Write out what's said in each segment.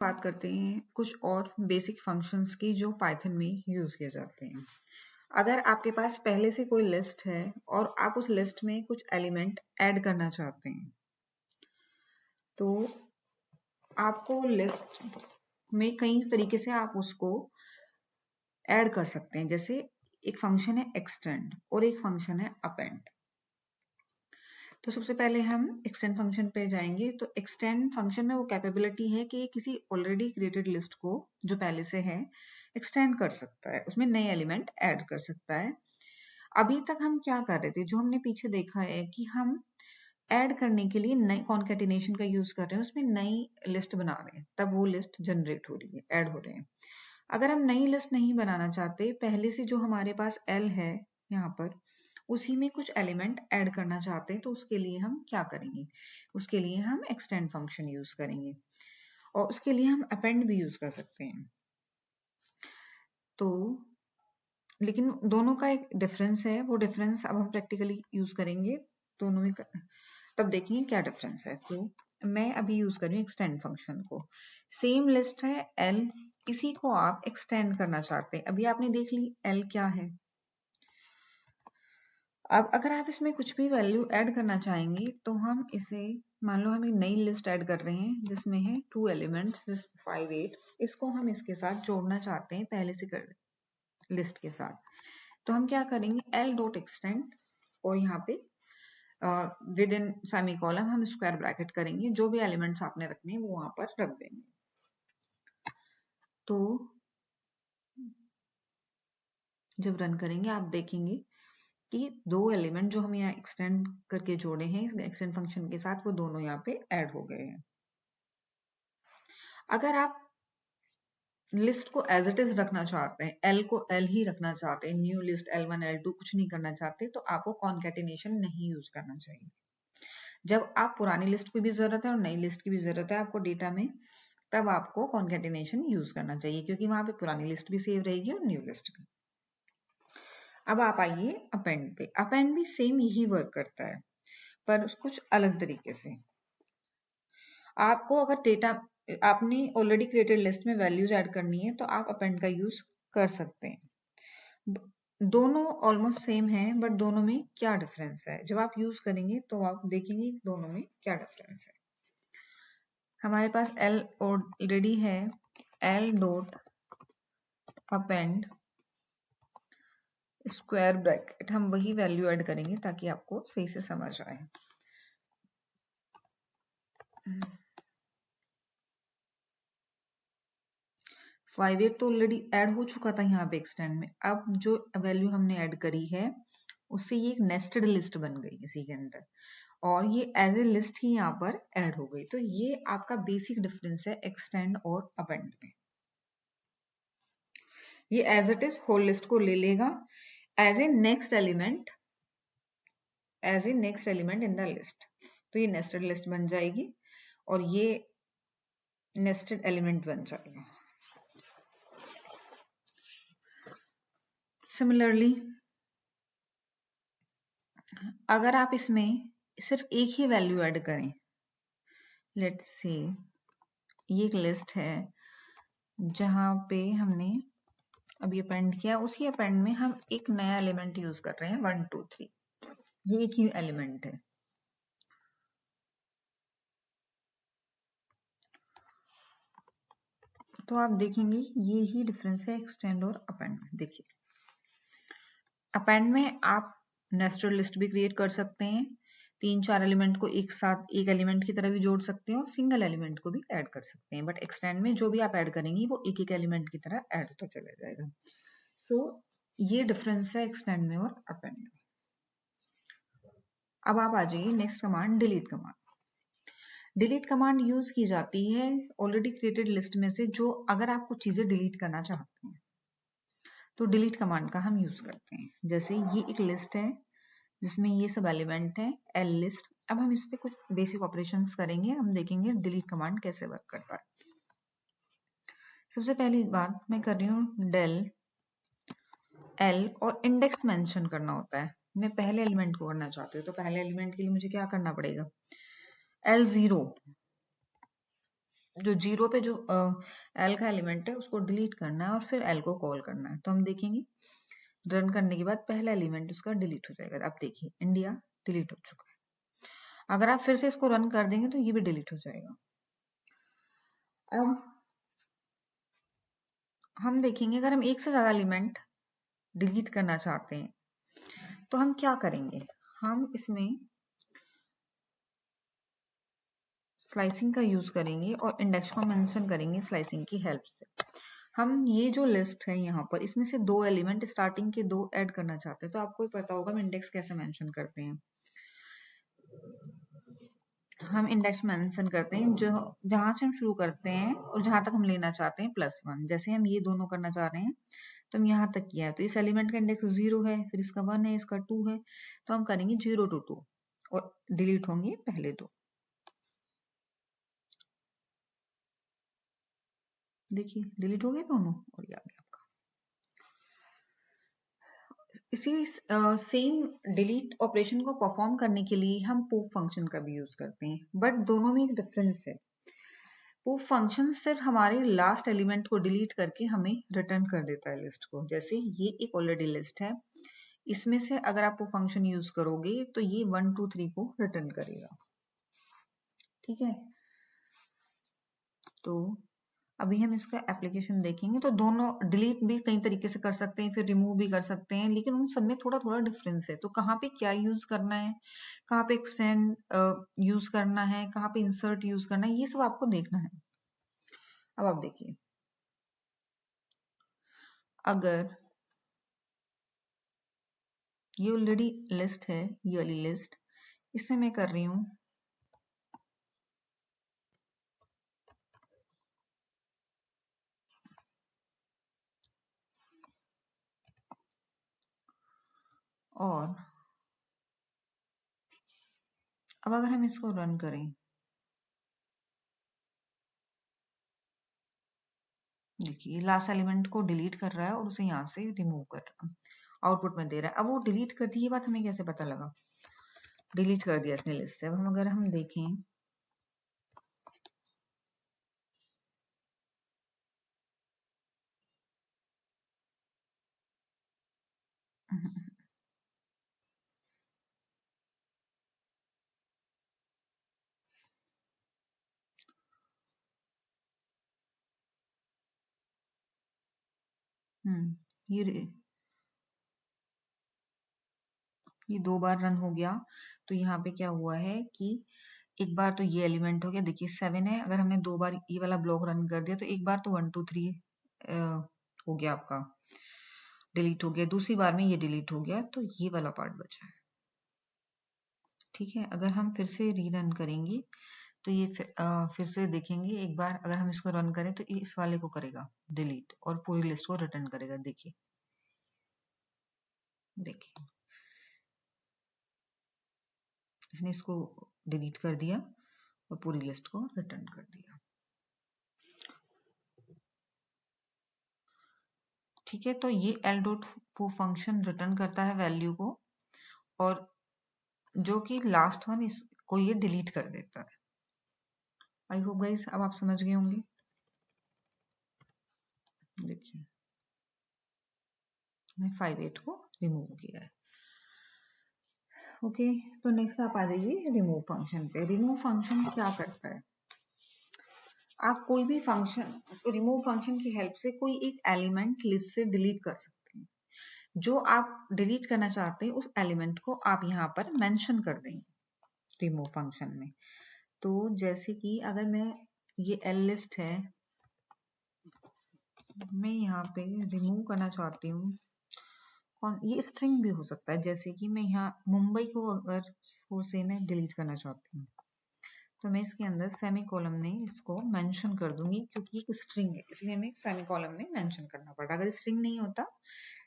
बात करते हैं कुछ और बेसिक फंक्शंस की जो पाइथन में यूज किए जाते हैं। अगर आपके पास पहले से कोई लिस्ट है और आप उस लिस्ट में कुछ एलिमेंट ऐड करना चाहते हैं, तो आपको लिस्ट में कई तरीके से आप उसको ऐड कर सकते हैं। जैसे एक फंक्शन है एक्सटेंड और एक फंक्शन है अपेंड। तो सबसे पहले हम एक्सटेंड फंक्शन पे जाएंगे। तो एक्सटेंड फंक्शन में वो कैपेबिलिटी है कि किसी ऑलरेडी क्रिएटेड लिस्ट को जो पहले से है एक्सटेंड कर सकता है, उसमें नए एलिमेंट ऐड कर सकता है। अभी तक हम क्या कर रहे थे, जो हमने पीछे देखा है कि हम ऐड करने के लिए नई कॉन्केटिनेशन का यूज कर रहे हैं, उसमें नई लिस्ट बना रहे हैं, तब वो लिस्ट जनरेट हो रही है, ऐड हो रहे हैं। अगर हम नई लिस्ट नहीं बनाना चाहते, पहले से जो हमारे पास एल है यहाँ पर, उसी में कुछ एलिमेंट ऐड करना चाहते हैं, तो उसके लिए हम क्या करेंगे? उसके लिए हम एक्सटेंड फंक्शन यूज करेंगे और उसके लिए हम अपेंड भी यूज कर सकते हैं। तो लेकिन दोनों का एक डिफरेंस है, वो डिफरेंस अब हम प्रैक्टिकली यूज करेंगे दोनों में, तब देखेंगे क्या डिफरेंस है। तो मैं अभी यूज कर रही हूँ एक्सटेंड फंक्शन को। सेम लिस्ट है एल, इसी को आप एक्सटेंड करना चाहते हैं। अभी आपने देख ली एल क्या है। अब अगर आप इसमें कुछ भी वैल्यू ऐड करना चाहेंगे तो हम इसे, मान लो हम एक नई लिस्ट ऐड कर रहे हैं जिसमें है 2 एलिमेंट्स, 5 8, इसको हम इसके साथ जोड़ना चाहते हैं पहले से कर लिस्ट के साथ। तो हम क्या करेंगे, एल डॉट एक्सटेंड और यहाँ पे विद इन सेमी कॉलम हम स्क्वायर ब्रैकेट करेंगे, जो भी एलिमेंट्स आपने रखने हैं वो वहां पर रख देंगे। तो जब रन करेंगे आप देखेंगे कि दो एलिमेंट जो हम यहाँ एक्सटेंड करके जोड़े हैं एक्सटेंड फंक्शन के साथ, वो दोनों यहाँ पे ऐड हो गए हैं। अगर आप लिस्ट को एज इट इज रखना चाहते हैं, एल को एल ही रखना चाहते हैं, न्यू लिस्ट L1 L2 कुछ नहीं करना चाहते, तो आपको कॉन्केटिनेशन नहीं यूज करना चाहिए। जब आप पुरानी लिस्ट की भी जरूरत है और नई लिस्ट की भी जरूरत है आपको डेटा में, तब आपको कॉन्केटिनेशन यूज करना चाहिए, क्योंकि वहां पे पुरानी लिस्ट भी सेव रहेगी और न्यू लिस्ट भी। अब आप आइए अपेंड पे। अपेंड भी सेम यही वर्क करता है, पर कुछ अलग तरीके से। आपको अगर डेटा, आपने ऑलरेडी क्रिएटेड लिस्ट में वैल्यूज ऐड करनी है, तो आप अपेंड का यूज कर सकते हैं। दोनों ऑलमोस्ट सेम है, बट दोनों में क्या डिफरेंस है, जब आप यूज करेंगे तो आप देखेंगे दोनों में क्या डिफरेंस है। हमारे पास एल ऑलरेडी है, L dot append square bracket, हम वही वैल्यू ऐड करेंगे ताकि आपको सही से समझ आए। 5 8 तो ऑलरेडी ऐड हो चुका था यहाँ पे एक्सटेंड में। अब जो वैल्यू हमने ऐड करी है उससे ये एक नेस्टेड लिस्ट बन गई इसी के अंदर, और ये एज ए लिस्ट ही यहाँ पर ऐड हो गई। तो ये आपका बेसिक डिफरेंस है एक्सटेंड और अपेंड में। ये as it is whole list को ले लेगा as a next element, as a next element in the list. तो ये नेस्टेड लिस्ट बन जाएगी और ये नेस्टेड एलिमेंट बन जाएगा। सिमिलरली अगर आप इसमें सिर्फ एक ही वैल्यू ऐड करें, लेट्स से ये एक लिस्ट है जहां पे हमने अभी अपेंड किया, उसी अपेंड में हम एक नया एलिमेंट यूज कर रहे हैं 1 2 3, ये एक ही एलिमेंट है। तो आप देखेंगे ये ही डिफरेंस है एक्सटेंड और अपेंड में। देखिए अपेंड में आप नेस्टेड लिस्ट भी क्रिएट कर सकते हैं, 3 4 एलिमेंट को एक साथ एक एलिमेंट की तरह भी जोड़ सकते हैं और सिंगल एलिमेंट को भी ऐड कर सकते हैं। बट एक्सटेंड में जो भी आप ऐड करेंगे वो एक एक एलिमेंट की तरह ऐड होता चला जाएगा। सो ये डिफरेंस है एक्सटेंड में और अपेंड में। अब आप आ जाइए next command, delete command. Delete command use की जाती है ऑलरेडी क्रिएटेड लिस्ट में से, जो अगर आप कुछ चीजें डिलीट करना चाहते हैं तो डिलीट कमांड का हम यूज करते हैं। जैसे ये एक लिस्ट है जिसमें ये सब एलिमेंट है, एल लिस्ट। अब हम इस पे कुछ बेसिक ऑपरेशंस करेंगे, हम देखेंगे डिलीट कमांड कैसे वर्क करता है। सबसे पहली बात मैं कर रही हूँ डेल एल, और इंडेक्स मेंशन करना होता है। मैं पहले एलिमेंट को करना चाहती हूँ, तो पहले एलिमेंट के लिए मुझे क्या करना पड़ेगा, L0 जो जीरो पे जो एल का एलिमेंट है उसको डिलीट करना है और फिर एल को कॉल करना है। तो हम देखेंगे रन करने के बाद पहला एलिमेंट उसका डिलीट हो जाएगा। अब देखिए इंडिया डिलीट हो चुका है। अगर आप फिर से इसको रन कर देंगे तो ये भी डिलीट हो जाएगा। अब हम देखेंगे अगर हम एक से ज्यादा एलिमेंट डिलीट करना चाहते हैं तो हम क्या करेंगे। हम इसमें स्लाइसिंग का यूज करेंगे और इंडेक्स को मेंशन करेंगे स्लाइसिंग की हेल्प से। हम ये जो लिस्ट है यहाँ पर इसमें से दो एलिमेंट स्टार्टिंग के दो ऐड करना चाहते हैं। तो आपको पता होगा हम इंडेक्स कैसे मेंशन करते हैं। हम इंडेक्स मेंशन करते हैं जो जहां से हम शुरू करते हैं और जहां तक हम लेना चाहते हैं +1। जैसे हम ये दोनों करना चाह रहे हैं तो हम यहाँ तक किया है। तो इस एलिमेंट का इंडेक्स 0 है, फिर इसका 1 है, इसका 2 है। तो हम करेंगे 0 to 2 और डिलीट होंगे पहले दो। देखिए डिलीट हो गए दोनों और ये आ गया आपका। इसी सेम डिलीट ऑपरेशन को परफॉर्म करने के लिए हम पॉप फंक्शन का भी यूज करते हैं, बट दोनों में एक डिफरेंस है। पॉप फंक्शन सिर्फ हमारे लास्ट एलिमेंट को डिलीट करके हमें रिटर्न कर देता है लिस्ट को। जैसे ये एक ऑलरेडी लिस्ट है, इसमें से अगर आप वो फंक्शन यूज करोगे तो ये 1 2 3 को रिटर्न करेगा। ठीक है, तो अभी हम इसका एप्लीकेशन देखेंगे। तो दोनों डिलीट भी कई तरीके से कर सकते हैं, फिर रिमूव भी कर सकते हैं, लेकिन उन सब में थोड़ा थोड़ा डिफरेंस है। तो कहाँ पे क्या यूज करना है, कहाँ पे एक्सटेंड यूज करना है, कहाँ पे इंसर्ट यूज करना है, ये सब आपको देखना है। अब आप देखिए, अगर ये ऑलरेडी लिस्ट है, ये वाली लिस्ट, इसमें मैं कर रही हूँ और अब अगर हम इसको रन करें, देखिए लास्ट एलिमेंट को डिलीट कर रहा है और उसे यहाँ से रिमूव कर रहा है, आउटपुट में दे रहा है। अब वो डिलीट कर दी, ये बात हमें कैसे पता लगा, डिलीट कर दिया इसने लिस्ट से। अब हम अगर हम देखें ये ये 2 बार रन हो गया। तो यहाँ पे क्या हुआ है कि एक बार तो ये एलिमेंट हो गया, देखिए 7 है। अगर हमने 2 बार ये वाला ब्लॉक रन कर दिया तो एक बार तो 1 2 3 हो गया आपका, डिलीट हो गया। दूसरी बार में ये डिलीट हो गया तो ये वाला पार्ट बचा है। ठीक है, अगर हम फिर से रीरन करेंगे तो ये फिर से देखेंगे। एक बार अगर हम इसको रन करें तो ये इस वाले को करेगा डिलीट और पूरी लिस्ट को रिटर्न करेगा। देखिए देखिए इसने इसको डिलीट कर दिया और पूरी लिस्ट को रिटर्न कर दिया। ठीक है, तो ये एल डॉट फंक्शन रिटर्न करता है वैल्यू को, और जो कि लास्ट वन इसको ये डिलीट कर देता है। आई होप गाइस अब आप समझ गए होंगे। देखिए मैंने 5 8 को रिमूव किया है। ओके, तो नेक्स्ट आप आ जाइए रिमूव फंक्शन पे। रिमूव फंक्शन क्या करता है, आप कोई भी फंक्शन, रिमूव फंक्शन की हेल्प से कोई एक एलिमेंट लिस्ट से डिलीट कर सकते हैं। जो आप डिलीट करना चाहते हैं उस एलिमेंट को आप यहाँ पर मेंशन कर देंगे रिमूव फंक्शन में। तो जैसे कि अगर मैं ये एल लिस्ट है, मैं यहाँ पे रिमूव करना चाहती हूँ, ये स्ट्रिंग भी हो सकता है। जैसे कि मैं यहाँ मुंबई को अगर से मैं डिलीट करना चाहती हूँ तो मैं इसके अंदर सेमी कॉलम में इसको मेंशन कर दूंगी, क्योंकि एक स्ट्रिंग है इसलिए हमें सेमी कॉलम में मेंशन करना पड़ा। अगर स्ट्रिंग नहीं होता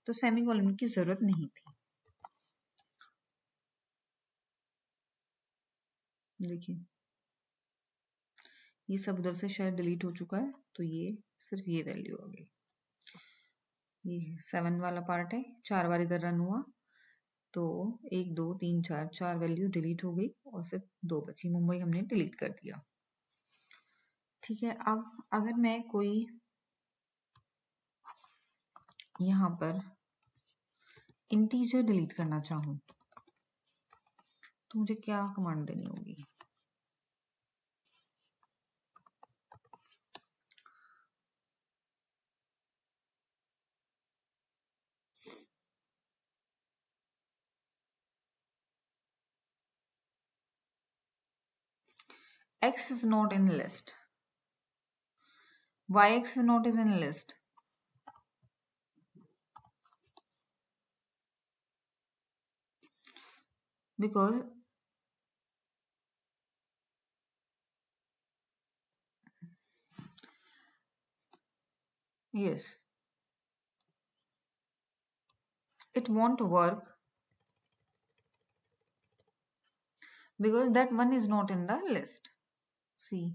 तो सेमी कॉलम की जरूरत नहीं थी। देखिए ये सब उधर से शायद डिलीट हो चुका है, तो ये सिर्फ ये वैल्यू आ गई। ये 7 वाला पार्ट है, 4 बार इधर रन हुआ तो 1 2 3 4 4 वैल्यू डिलीट हो गई और सिर्फ 2 बची। मुंबई हमने डिलीट कर दिया। ठीक है, अब अगर मैं कोई यहाँ पर इंटीजर डिलीट करना चाहूँ तो मुझे क्या कमांड देनी होगी? X is not in list. Why X is not is in list? Because yes, it won't work because that one is not in the list. See,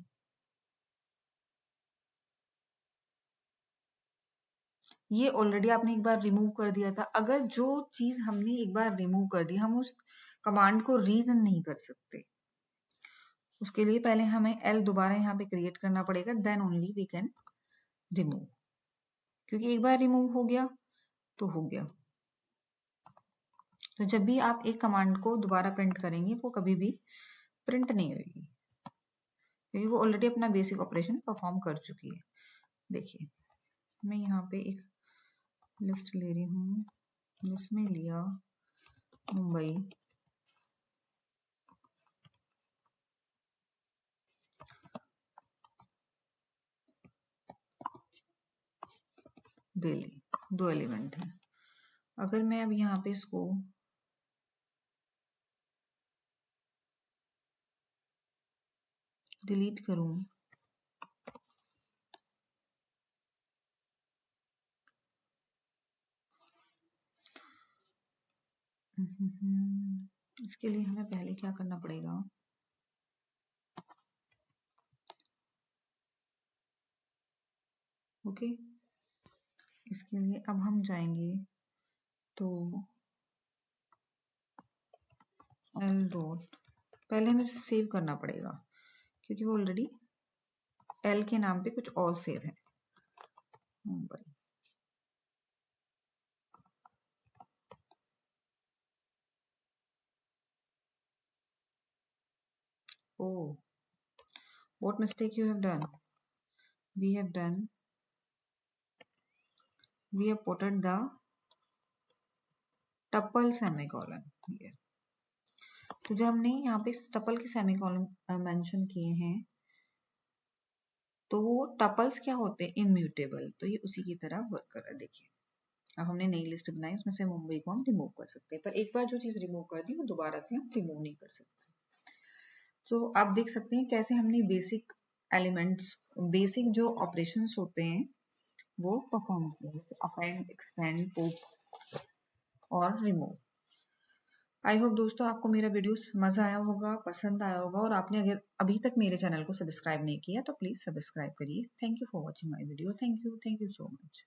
ये ऑलरेडी आपने एक बार रिमूव कर दिया था। अगर जो चीज हमने एक बार रिमूव कर दी, हम उस कमांड को रीजन नहीं कर सकते। उसके लिए पहले हमें एल दोबारा यहाँ पे क्रिएट करना पड़ेगा, then only we can remove. क्योंकि एक बार रिमूव हो गया तो हो गया। तो जब भी आप एक कमांड को दोबारा प्रिंट करेंगे वो कभी भी प्रिंट नहीं होगी, क्योंकि वो ऑलरेडी अपना बेसिक ऑपरेशन परफॉर्म कर चुकी है। देखिए, मैं यहाँ पे एक लिस्ट ले रही हूँ जिसमें लिया मुंबई, दिल्ली, 2 एलिमेंट है। अगर मैं अब यहाँ पे इसको डिलीट करूँ इसके लिए हमें पहले क्या करना पड़ेगा? ओके, इसके लिए अब हम जाएंगे तो एल डॉट, पहले हमें सेव करना पड़ेगा क्योंकि वो ऑलरेडी एल के नाम पे कुछ और सेव है, Mumbai. Oh, what mistake you have done? We have putted the tuple semicolon here. तो जब हमने यहाँ पे टपल के सेमीकोलन मेंशन किए हैं तो टपल्स क्या होते हैं? इम्यूटेबल। तो ये उसी की तरह वर्क कर रहा है। देखिए, अब हमने नई लिस्ट बनाई, उसमें से मुंबई को हम रिमूव कर सकते हैं, पर एक बार जो चीज रिमूव कर दी वो दोबारा से हम रिमूव नहीं कर सकते। तो आप देख सकते हैं कैसे हमने बेसिक एलिमेंट्स, बेसिक जो ऑपरेशंस होते हैं वो परफॉर्म किए, अपेंड, एक्सपेंड, पॉप और रिमूव। आई होप दोस्तों आपको मेरा वीडियो समझ आया होगा, पसंद आया होगा, और आपने अगर अभी तक मेरे चैनल को सब्सक्राइब नहीं किया तो प्लीज सब्सक्राइब करिए। Thank you for watching my video. Thank you so much.